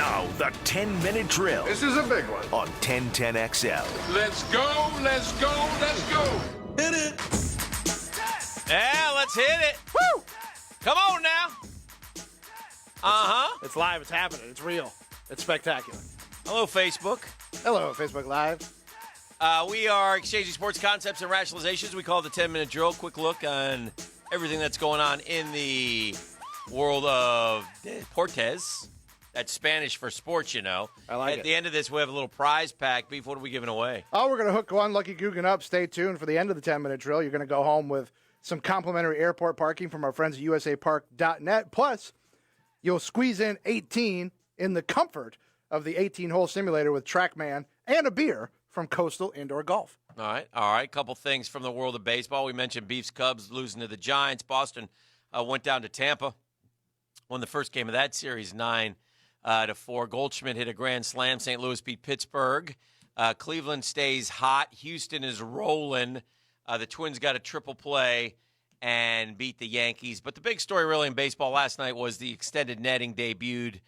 Now, the 10-minute drill. This is a big one. On 1010XL. Let's go, let's go, let's go. Hit it. Yeah, let's hit it. Woo! Come on now. Uh-huh. It's live. It's happening. It's real. It's spectacular. Hello, Facebook. Hello, Facebook Live. We are exchanging sports concepts and rationalizations. We call it the 10-minute drill. Quick look on everything that's going on in the world of deportes. That's Spanish for sports, you know. I like it. At the end of this, we have a little prize pack. Beef, what are we giving away? Oh, we're going to hook one Lucky Guggen up. Stay tuned for the end of the 10-minute drill. You're going to go home with some complimentary airport parking from our friends at usapark.net. Plus, you'll squeeze in 18 in the comfort of the 18-hole simulator with TrackMan and a beer from Coastal Indoor Golf. All right. Couple things from the world of baseball. We mentioned Beef's Cubs losing to the Giants. Boston went down to Tampa, won the first game of that series 9-4. Goldschmidt hit a grand slam. St. Louis beat Pittsburgh. Cleveland stays hot. Houston is rolling. The Twins got a triple play and beat the Yankees. But the big story really in baseball last night was the extended netting debuted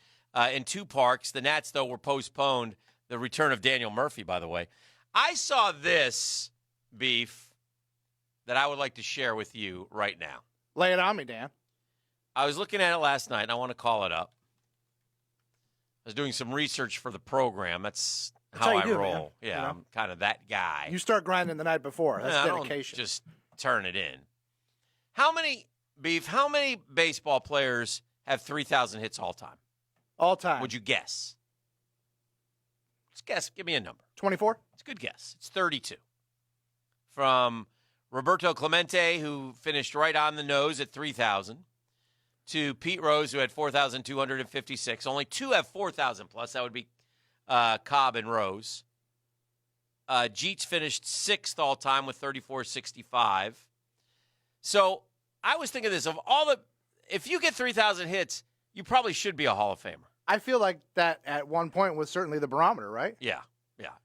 in two parks. The Nats, though, were postponed. The return of Daniel Murphy, by the way. I saw this, Beef, that I would like to share with you right now. Lay it on me, Dan. I was looking at it last night, and I want to call it up. I was doing some research for the program. That's how you I do, roll. man. Yeah, You know? I'm kind of that guy. You start grinding the night before. That's I don't dedication. just turn it in. How many baseball players have 3,000 hits all time? All time. Would you guess? Just guess. Give me a number. 24? It's a good guess. It's 32. From Roberto Clemente, who finished right on the nose at 3,000, to Pete Rose, who had 4,256. Only two have 4,000 plus. That would be Cobb and Rose. Jeets finished sixth all time with 3,465. So I was thinking this, if you get 3,000 hits, you probably should be a Hall of Famer. I feel like that at one point was certainly the barometer, right? Yeah.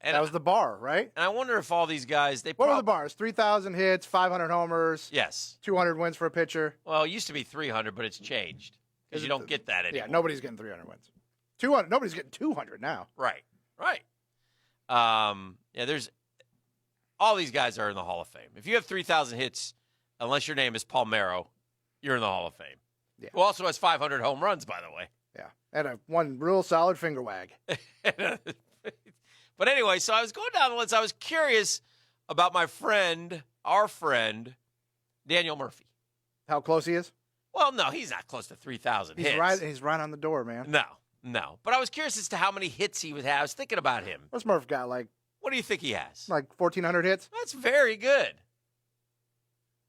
And That was the bar, right? And I wonder if all these guys, What are the bars? 3,000 hits, 500 homers, Yes. 200 wins for a pitcher. Well, it used to be 300, but it's changed because you don't get that anymore. Yeah, nobody's getting 300 wins. 200. Nobody's getting 200 now. Right. There's all these guys are in the Hall of Fame. If you have 3,000 hits, unless your name is Palmeiro, you're in the Hall of Fame. Yeah. Who also has 500 home runs, by the way. Yeah, and one real solid finger wag. But anyway, so I was going down the list. I was curious about our friend, Daniel Murphy. How close he is? Well, no, he's not close to 3,000 hits. He's right on the door, man. No. But I was curious as to how many hits he would have. I was thinking about him. What's Murph got, like What do you think he has? 1,400 hits? That's very good.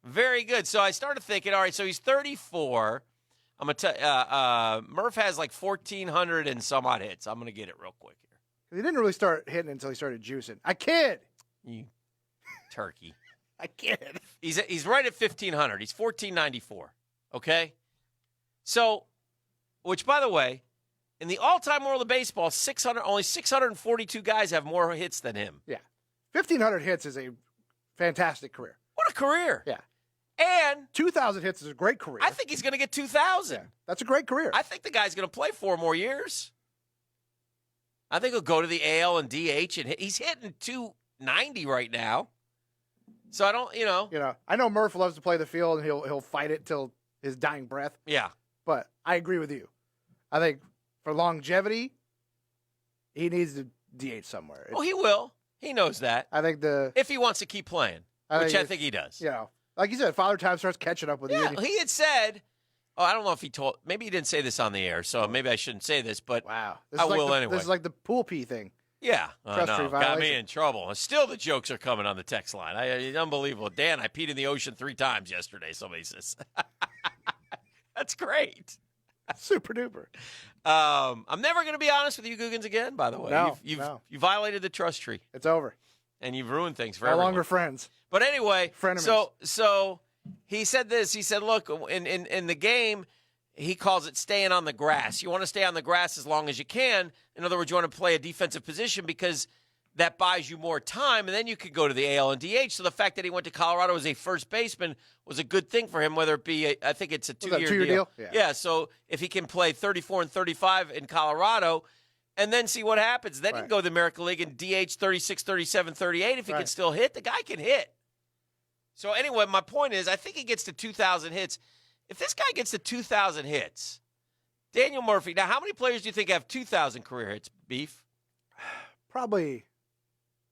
Very good. So I started thinking, all right, so he's 34. I'm going to tell Murph has like 1,400 and some odd hits. I'm going to get it real quick here. He didn't really start hitting until he started juicing. I kid. You turkey. I kid. He's right at 1,500. He's 1,494. Okay? So, which, by the way, in the all-time world of baseball, only 642 guys have more hits than him. Yeah. 1,500 hits is a fantastic career. What a career. Yeah. And 2,000 hits is a great career. I think he's going to get 2,000. Yeah, that's a great career. I think the guy's going to play 4 more years. I think he'll go to the AL and DH, and he's hitting 290 right now. So I don't, I know Murph loves to play the field, and he'll fight it till his dying breath. Yeah. But I agree with you. I think for longevity, he needs to DH somewhere. He will. He knows that. I think if he wants to keep playing, which I think he does. Like you said, Father Time starts catching up with you. Yeah, he had said, I don't know if maybe he didn't say this on the air, so maybe I shouldn't say this, but wow. I will anyway. This is like the pool pee thing. Yeah. Trust tree got me violation. in trouble. Still the jokes are coming on the text line. It's unbelievable. Dan, I peed in the ocean 3 times yesterday, somebody says. That's great. Super duper. I'm never going to be honest with you, Googans, again, by the way. No, you violated the trust tree. It's over. And you've ruined things for No everyone. longer friends. But anyway, Frenemies. so he said this. He said, look, in the game, he calls it staying on the grass. You want to stay on the grass as long as you can. In other words, you want to play a defensive position because that buys you more time, and then you could go to the AL and DH. So the fact that he went to Colorado as a first baseman was a good thing for him, whether it be, I think it's a 2-year deal. Yeah, so if he can play 34 and 35 in Colorado, and then see what happens. Then he Right. can go to the American League and DH 36, 37, 38 if he can still hit. The guy can hit. So anyway, my point is I think he gets to 2,000 hits. If this guy gets to 2,000 hits, Daniel Murphy, now how many players do you think have 2,000 career hits, Beef? Probably,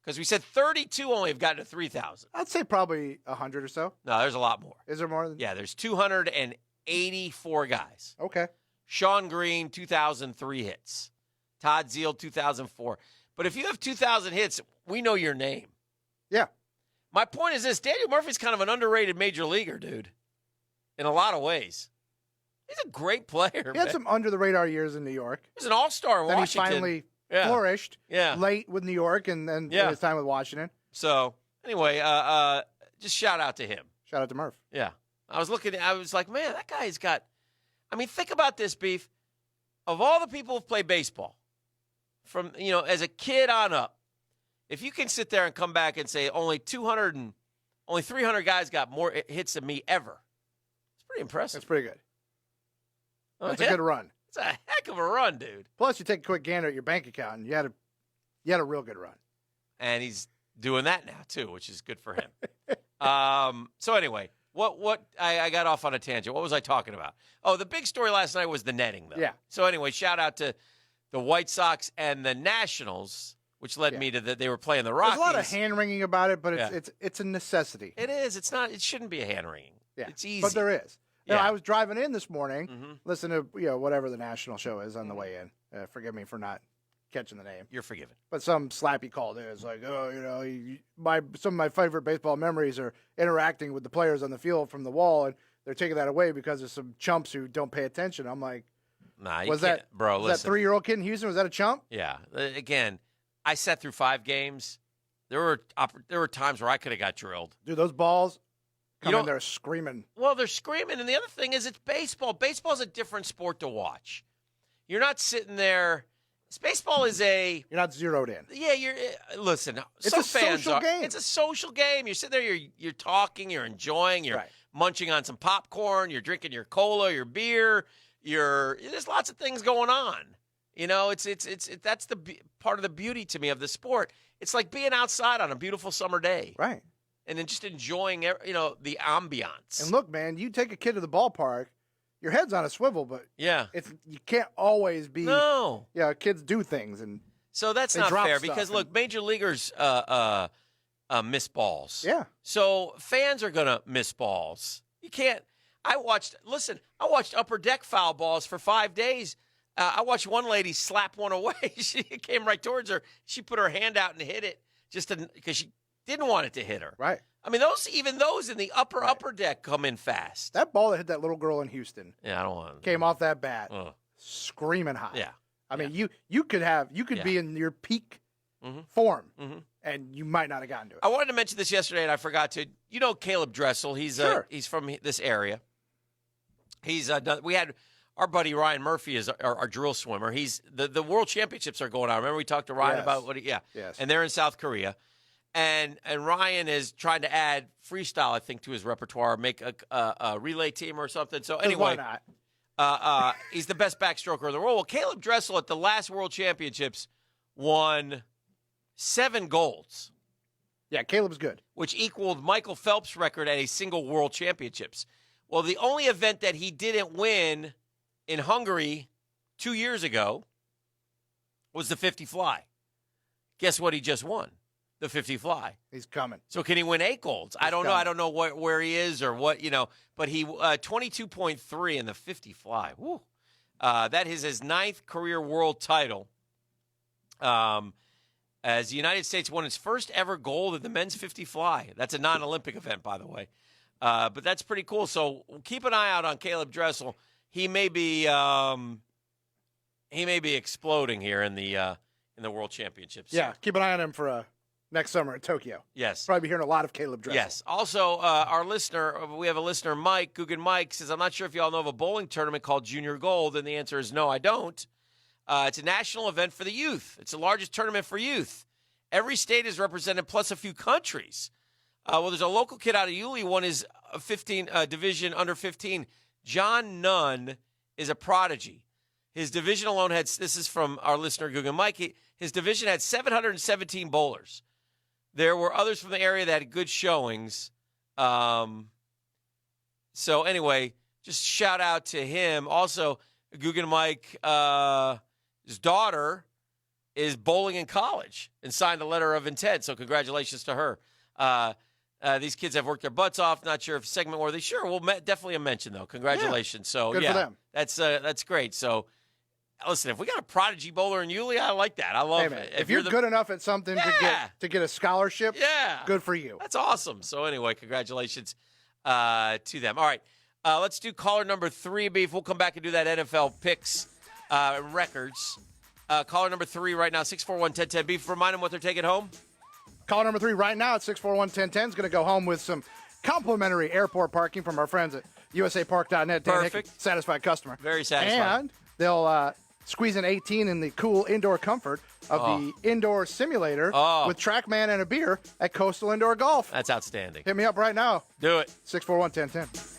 Because we said 32 only have gotten to 3,000. I'd say probably 100 or so. No, there's a lot more. Is there more than? Yeah, there's 284 guys. Okay. Sean Green, 2,003 hits. Todd Zeal, 2,004. But if you have 2,000 hits, we know your name. Yeah. My point is this. Daniel Murphy's kind of an underrated major leaguer, dude, in a lot of ways. He's a great player. He had some under-the-radar years in New York. He was an all-star in Then Washington. he finally Yeah. flourished Yeah. late with New York and then Yeah. his time with Washington. So, anyway, just shout out to him. Shout out to Murph. Yeah. I was like, man, that guy's got – I mean, think about this, Beef. Of all the people who've played baseball, from, as a kid on up, if you can sit there and come back and say only 300 guys got more hits than me ever, it's pretty impressive. That's pretty good. Oh, That's yeah. a good run. It's a heck of a run, dude. Plus, you take a quick gander at your bank account, and you had a real good run. And he's doing that now, too, which is good for him. So anyway, what I got off on a tangent. What was I talking about? Oh, the big story last night was the netting, though. Yeah. So anyway, shout out to the White Sox and the Nationals, which led me to they were playing the Rockies. There's a lot of hand-wringing about it, but Yeah. it's a necessity. It is. It's not. It shouldn't be a hand wringing. Yeah. It's easy. But there is. Yeah. I was driving in this morning, Mhm. listening to whatever the national show is on the way in. Forgive me for not catching the name. You're forgiven. But some slappy called in. It's like, some of my favorite baseball memories are interacting with the players on the field from the wall, and they're taking that away because of some chumps who don't pay attention. I'm like, Nah, you was can't- that bro? was Listen. that 3-year-old kid in Houston? Was that a chump? Yeah. Again, I sat through 5 games. There were times where I could have got drilled. Dude, those balls come You in don't- there screaming. Well, they're screaming, and the other thing is it's baseball. Baseball's a different sport to watch. You're not sitting there. Baseball is You're not zeroed in. listen. It's some a fans social are, game. It's a social game. You're sitting there. You're talking. You're enjoying. You're Right. munching on some popcorn. You're drinking your cola, your beer. There's lots of things going on. It's that's part of the beauty to me of the sport. It's like being outside on a beautiful summer day. Right. And then just enjoying, the ambiance. And look, man, you take a kid to the ballpark, your head's on a swivel, but yeah. you can't always be. No. Yeah, kids do things, and So that's They not drop fair stuff because, and- look, major leaguers miss balls. yeah, So fans are going to miss balls. You can't. I watched Upper Deck foul balls for 5 days. I watched one lady slap one away. She came right towards her. She put her hand out and hit it because she didn't want it to hit her. right. I mean, those in the upper deck come in fast. That ball that hit that little girl in Houston Yeah, I don't want. came off that bat Ugh. screaming hot. Yeah. I mean, you could Yeah. be in your peak Mhm. form, Mhm. and you might not have gotten to it. I wanted to mention this yesterday, and I forgot to. Caleb Dressel. Sure. He's from this area. He's we had our buddy Ryan Murphy is our drill swimmer. He's the World Championships are going on. Remember we talked to Ryan Yes. about yeah. Yes. And they're in South Korea, and Ryan is trying to add freestyle, I think, to his repertoire, make a relay team or something. So 'Cause anyway, why not? he's the best backstroker in the world. Well, Caleb Dressel at the last World Championships won 7 golds, Yeah, Caleb's good. which equaled Michael Phelps' record at a single World Championships. Well, the only event that he didn't win in Hungary 2 years ago was the 50 fly. Guess what he just won? The 50 fly. He's coming. So can he win 8 golds? I don't know. coming. I don't know where he is or what, but he 22.3 in the 50 fly. Woo. That is his 9th career world title. As the United States won its first ever gold in the men's 50 fly. That's a non-Olympic event, by the way. But that's pretty cool. So keep an eye out on Caleb Dressel. He may be exploding here in the World Championships. Yeah, keep an eye on him for next summer in Tokyo. Yes. Probably be hearing a lot of Caleb Dressel. Yes. Also, our listener, we have a listener, Mike, Guggen Mike, says, I'm not sure if y'all know of a bowling tournament called Junior Gold. And the answer is no, I don't. It's a national event for the youth. It's the largest tournament for youth. Every state is represented, plus a few countries. Well, there's a local kid out of Yulee, won his 15 division under 15. John Nunn is a prodigy. His division alone had, this is from our listener, Guggen Mike, his division had 717 bowlers. There were others from the area that had good showings. So anyway, just shout out to him. Also, Guggen Mike, his daughter is bowling in college and signed a letter of intent. So congratulations to her. These kids have worked their butts off. Not sure if segment worthy. Sure, we'll definitely a mention though. Congratulations. Yeah, so good for them. That's great. So listen, if we got a prodigy bowler in Yulee, I like that. I love it. If you're good enough at something to get a scholarship, good for you. That's awesome. So anyway, congratulations to them. All right, let's do caller number 3, Beef. We'll come back and do that NFL picks records. Caller number 3 right now, 641-1010. Beef, remind them what they're taking home. Caller number 3 right now at 641-1010 is going to go home with some complimentary airport parking from our friends at usapark.net. Perfect. Satisfied customer. Very satisfied. And they'll squeeze in 18 in the cool indoor comfort of the indoor simulator with TrackMan and a beer at Coastal Indoor Golf. That's outstanding. Hit me up right now. Do it. 641-1010.